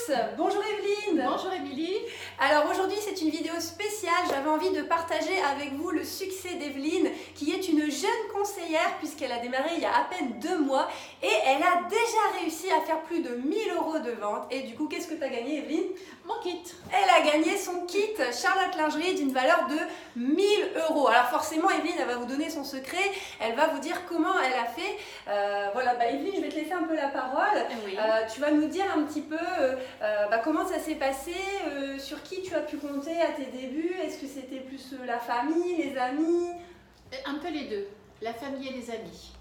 tous, bonjour Evelyne. Bonjour Émilie. Alors aujourd'hui c'est une vidéo spéciale, j'avais envie de partager avec vous le succès d'Evelyne qui est une jeune conseillère puisqu'elle a démarré il y a à peine 2 mois et elle a déjà réussi à faire plus de 1000 € de vente. Et du coup qu'est-ce que tu as gagné Evelyne? Mon kit. Elle a gagné son kit Charlotte Lingerie d'une valeur de 1000 €. Alors forcément Evelyne elle va vous donner son secret, elle va vous dire comment elle a fait. Voilà, Evelyne je vais te laisser un peu la parole. Oui. Tu vas nous dire un petit peu comment ça s'est passé, sur qui tu as pu compter à tes débuts. Est-ce que c'était plus la famille, les amis? Un peu les deux, la famille et les amis.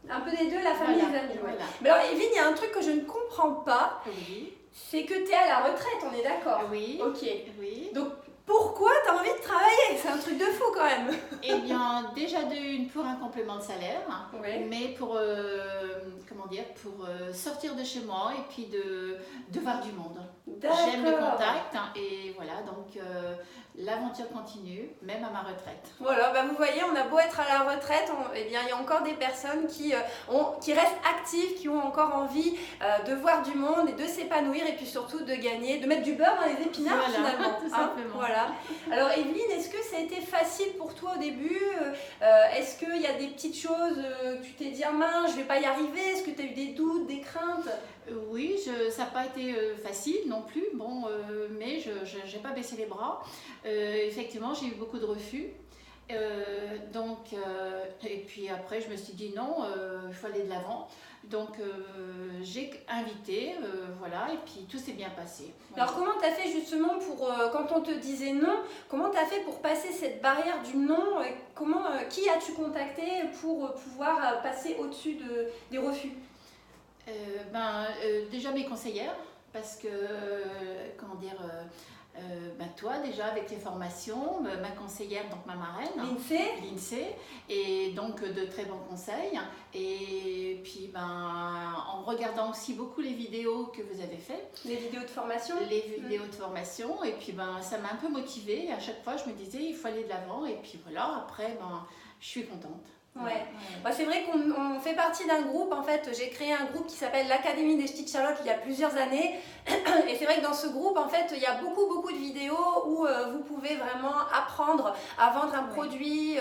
Un peu des deux, la famille et les amis. Voilà. Mais alors Evelyne, il y a un truc que je ne comprends pas, Oui. c'est que tu es à la retraite, on est d'accord? Oui. Ok. Oui. Donc pourquoi tu as envie de travailler? C'est un truc de fou quand même. Eh bien, déjà d'une pour un complément de salaire, Oui. mais pour comment dire, pour sortir de chez moi et puis de voir du monde. J'aime le contact et voilà, donc l'aventure continue, même à ma retraite. Voilà, vous voyez, on a beau être à la retraite, eh bien, il y a encore des personnes qui restent actives, qui ont encore envie de voir du monde et de s'épanouir et puis surtout de gagner, de mettre du beurre dans les épinards Voilà, finalement. tout simplement. Voilà. Alors Evelyne, est-ce que ça a été facile pour toi au début? Est-ce qu'il y a des petites choses que tu t'es dit, ah mince, je vais pas y arriver? Est-ce que tu as eu des doutes, des craintes? Oui, ça n'a pas été facile non plus, bon, mais je n'ai pas baissé les bras. Effectivement, j'ai eu beaucoup de refus. Et puis après, je me suis dit non, il faut aller de l'avant. Donc, j'ai invité, voilà, et puis tout s'est bien passé. Voilà. Alors, comment tu as fait justement pour, quand on te disait non, comment tu as fait pour passer cette barrière du non? Qui as-tu contacté pour pouvoir passer au-dessus des refus? Déjà mes conseillères, parce que, comment dire, toi déjà avec les formations, ma conseillère, donc ma marraine, l'INSEE, et donc de très bons conseils. Et puis en regardant aussi beaucoup les vidéos que vous avez faites. Les vidéos de formation. Les vidéos de formation, et puis ça m'a un peu motivée. À chaque fois je me disais il faut aller de l'avant, et puis voilà, après je suis contente. Ouais. C'est vrai qu'on fait partie d'un groupe, en fait, j'ai créé un groupe qui s'appelle l'Académie des Petites Charlotte il y a plusieurs années et c'est vrai que dans ce groupe, en fait, il y a beaucoup de vidéos où vous pouvez vraiment apprendre à vendre un produit,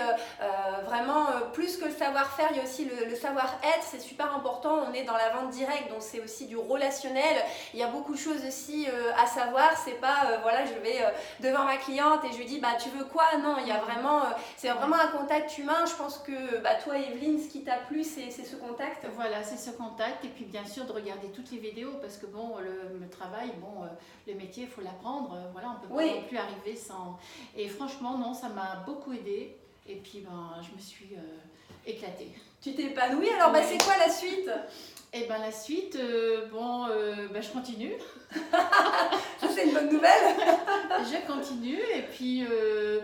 vraiment plus que le savoir-faire, il y a aussi le savoir-être, c'est super important, on est dans la vente directe, donc c'est aussi du relationnel, il y a beaucoup de choses aussi à savoir, c'est pas, voilà, je vais devant ma cliente et je lui dis, tu veux quoi? Non, il y a vraiment, c'est vraiment un contact humain, je pense que toi Evelyne, ce qui t'a plu, c'est ce contact. Voilà, c'est ce contact et puis bien sûr de regarder toutes les vidéos parce que le travail, le métier, il faut l'apprendre. Voilà, on peut pas non plus arriver sans... Et franchement, non, ça m'a beaucoup aidée et puis je me suis éclatée. Tu t'es épanouie, alors c'est quoi la suite? Et la suite, je continue. Ça c'est une bonne nouvelle. Je continue et puis le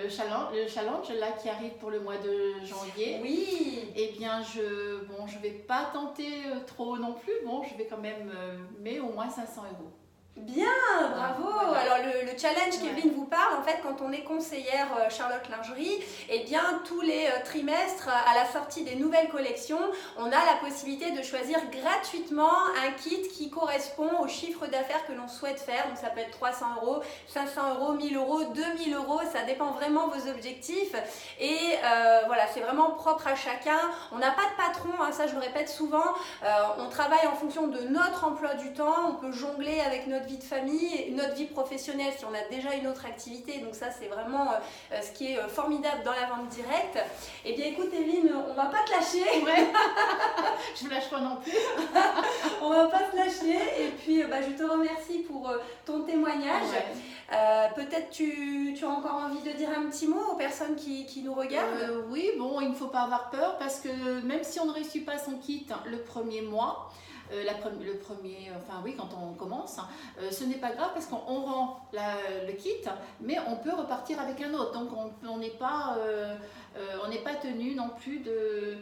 challenge là qui arrive pour le mois de janvier. Oui. Eh bien je vais pas tenter trop non plus. Je vais quand même, mais au moins 500 €. Bien, bravo. Voilà. Alors le challenge qu'Evelyne vous parle, en fait, quand on est conseillère Charlotte Lingerie, eh bien tous les trimestres, à la sortie des nouvelles collections, on a la possibilité de choisir gratuitement un kit qui correspond au chiffre d'affaires que l'on souhaite faire. Donc ça peut être 300 €, 500 €, 1000 €, 2000 €, ça dépend vraiment de vos objectifs. Et voilà, c'est vraiment propre à chacun. On n'a pas de patron, ça je le répète souvent. On travaille en fonction de notre emploi du temps, on peut jongler avec notre vie de famille, notre vie professionnelle si on a déjà une autre activité, donc ça c'est vraiment ce qui est formidable dans la vente directe. Et bien écoute Evelyne, on va pas te lâcher. Ouais. Je me lâche pas non plus. On va pas te lâcher et puis je te remercie pour ton témoignage. Peut-être tu as encore envie de dire un petit mot aux personnes qui nous regardent? Oui, il ne faut pas avoir peur parce que même si on ne réussit pas son kit le premier mois, quand on commence, ce n'est pas grave parce qu'on rend le kit, mais on peut repartir avec un autre. Donc on n'est pas tenu non plus de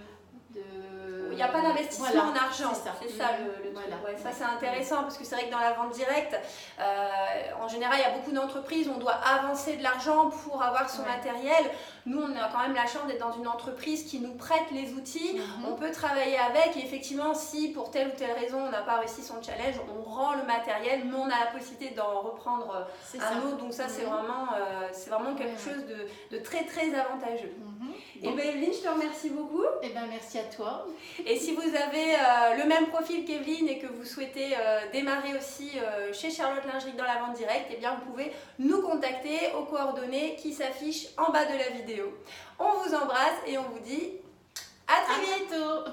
il n'y a pas d'investissement en argent. C'est ça le voilà. truc. Ouais, ça c'est intéressant parce que c'est vrai que dans la vente directe, en général, il y a beaucoup d'entreprises, on doit avancer de l'argent pour avoir son matériel. Nous, on a quand même la chance d'être dans une entreprise qui nous prête les outils. On peut travailler avec et effectivement, si pour telle ou telle raison, on n'a pas réussi son challenge, on rend le matériel, mais on a la possibilité d'en reprendre un autre. Donc ça, c'est vraiment quelque chose de très, très avantageux. Et bien, Evelyne, je te remercie beaucoup. Et bien, merci à toi. Et si vous avez le même profil qu'Evelyne et que vous souhaitez démarrer aussi chez Charlotte Lingerie dans la vente directe, eh bien, vous pouvez nous contacter aux coordonnées qui s'affichent en bas de la vidéo. On vous embrasse et on vous dit à très bientôt.